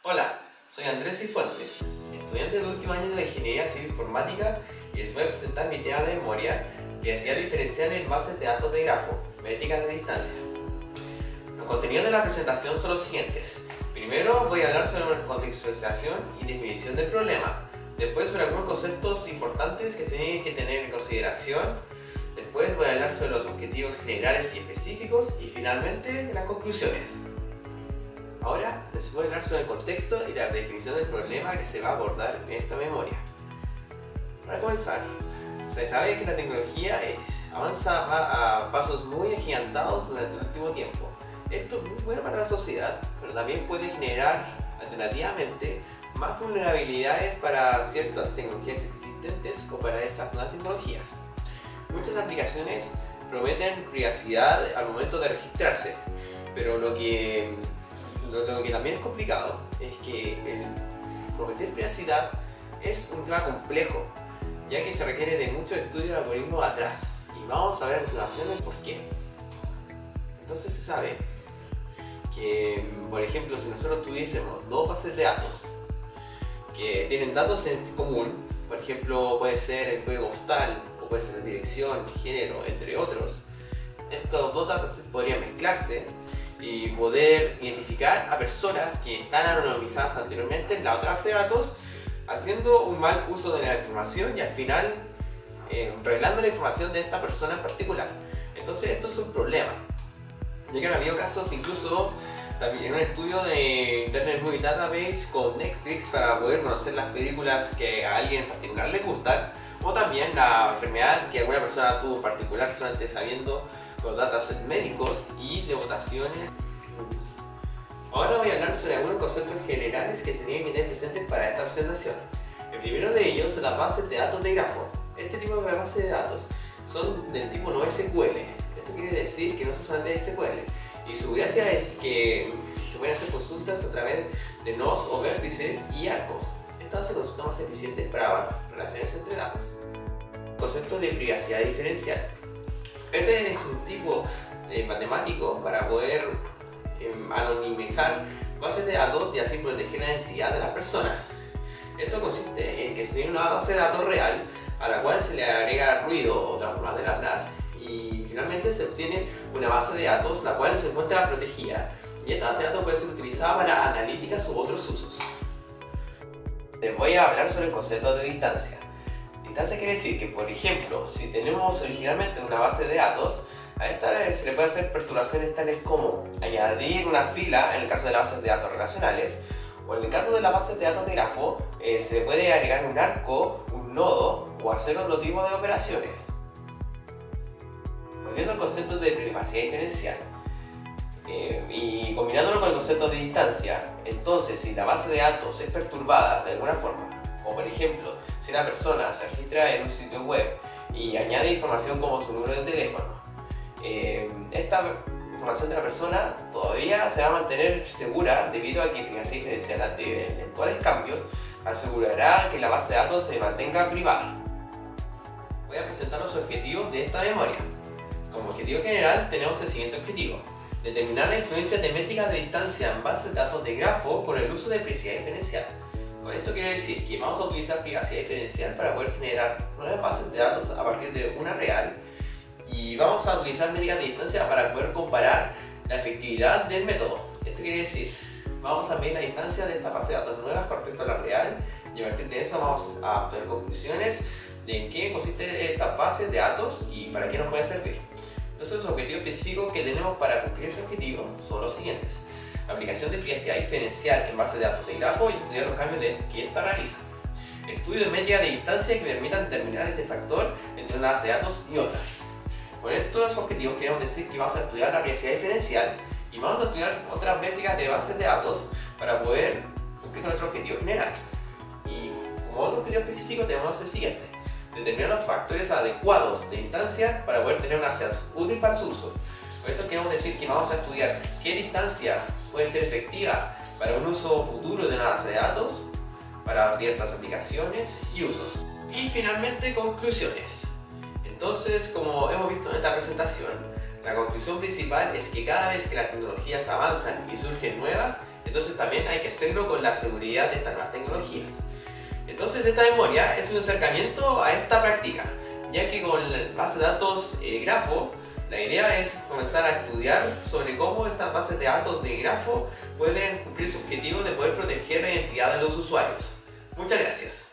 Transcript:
Hola, soy Andrés Cifuentes, estudiante de último año de Ingeniería Civil Informática y les voy a presentar mi tema de memoria, Privacidad diferencial en bases de datos de grafo, métricas de distancia. Los contenidos de la presentación son los siguientes. Primero voy a hablar sobre contextualización y definición del problema, después sobre algunos conceptos importantes que se tienen que tener en consideración, después voy a hablar sobre los objetivos generales y específicos y finalmente las conclusiones. Ahora les voy a hablar sobre el contexto y la definición del problema que se va a abordar en esta memoria. Para comenzar, se sabe que la tecnología va a pasos muy agigantados durante el último tiempo. Esto es muy bueno para la sociedad, pero también puede generar alternativamente más vulnerabilidades para ciertas tecnologías existentes o para esas nuevas tecnologías. Muchas aplicaciones prometen privacidad al momento de registrarse, pero lo que también es complicado es que el prometer privacidad es un tema complejo, ya que se requiere de mucho estudio de algoritmos atrás, y vamos a ver a continuación el por qué. Entonces se sabe que, por ejemplo, si nosotros tuviésemos dos bases de datos que tienen datos en común, por ejemplo puede ser el código postal o puede ser la dirección, género, entre otros, estos dos datos podrían mezclarse y poder identificar a personas que están anonimizadas anteriormente en la otra base de datos, haciendo un mal uso de la información y al final revelando la información de esta persona en particular. Entonces esto es un problema, ya que han habido casos incluso también en un estudio de Internet Movie Database con Netflix para poder conocer las películas que a alguien en particular le gustan, o también la enfermedad que alguna persona tuvo en particular solamente sabiendo los datos médicos y de votaciones. Ahora voy a hablar sobre algunos conceptos generales que se tienen que tener presentes para esta presentación. El primero de ellos son las bases de datos de grafo. Este tipo de bases de datos son del tipo no SQL. Esto quiere decir que no son solamente SQL. Y su gracia es que se pueden hacer consultas a través de nodos o vértices y arcos. Esto hace consultas más eficientes para relaciones entre datos. Concepto de privacidad diferencial. Este es un tipo matemático para poder anonimizar bases de datos y así proteger la identidad de las personas. Esto consiste en que se tiene una base de datos real a la cual se le agrega ruido o transformador de Laplace y finalmente se obtiene una base de datos la cual se encuentra protegida, y esta base de datos puede ser utilizada para analíticas u otros usos. Les voy a hablar sobre el concepto de distancia. Distancia quiere decir que, por ejemplo, si tenemos originalmente una base de datos, a esta se le puede hacer perturbaciones tales como añadir una fila en el caso de las bases de datos relacionales, o en el caso de las bases de datos de grafo se le puede agregar un arco, un nodo o hacer otro tipo de operaciones. Volviendo al concepto de privacidad diferencial y combinándolo con el concepto de distancia, entonces si la base de datos es perturbada de alguna forma, como por ejemplo si una persona se registra en un sitio web y añade información como su número de teléfono, esta información de la persona todavía se va a mantener segura debido a que privacidad diferencial ante eventuales cambios asegurará que la base de datos se mantenga privada. Voy a presentar los objetivos de esta memoria. Como objetivo general tenemos el siguiente objetivo: determinar la influencia de métricas de distancia en bases de datos de grafo con el uso de privacidad diferencial. Con esto quiero decir que vamos a utilizar privacidad diferencial para poder generar nuevas bases de datos a partir de una real, y vamos a utilizar métricas de distancia para poder comparar la efectividad del método. Esto quiere decir, vamos a medir la distancia de estas bases de datos nuevas con respecto a la real, y a partir de eso vamos a obtener conclusiones de en qué consiste estas bases de datos y para qué nos puede servir. Entonces los objetivos específicos que tenemos para cumplir este objetivo son los siguientes: aplicación de privacidad diferencial en bases de datos de grafo y estudiar los cambios que ésta realiza. Estudio de métricas de distancia que permitan determinar este factor entre una base de datos y otra. Con estos objetivos queremos decir que vamos a estudiar la privacidad diferencial y vamos a estudiar otras métricas de bases de datos para poder cumplir con nuestro objetivo general. Y como otro objetivo específico tenemos el siguiente: determinar los factores adecuados de distancia para poder tener una base de datos útil para su uso. Con esto queremos decir que vamos a estudiar qué distancia puede ser efectiva para un uso futuro de una base de datos, para diversas aplicaciones y usos. Y finalmente, conclusiones. Entonces, como hemos visto en esta presentación, la conclusión principal es que cada vez que las tecnologías avanzan y surgen nuevas, Entonces también hay que hacerlo con la seguridad de estas nuevas tecnologías. Entonces esta memoria es un acercamiento a esta práctica, ya que con la base de datos Grafo, la idea es comenzar a estudiar sobre cómo estas bases de datos de Grafo pueden cumplir su objetivo de poder proteger la identidad de los usuarios. Muchas gracias.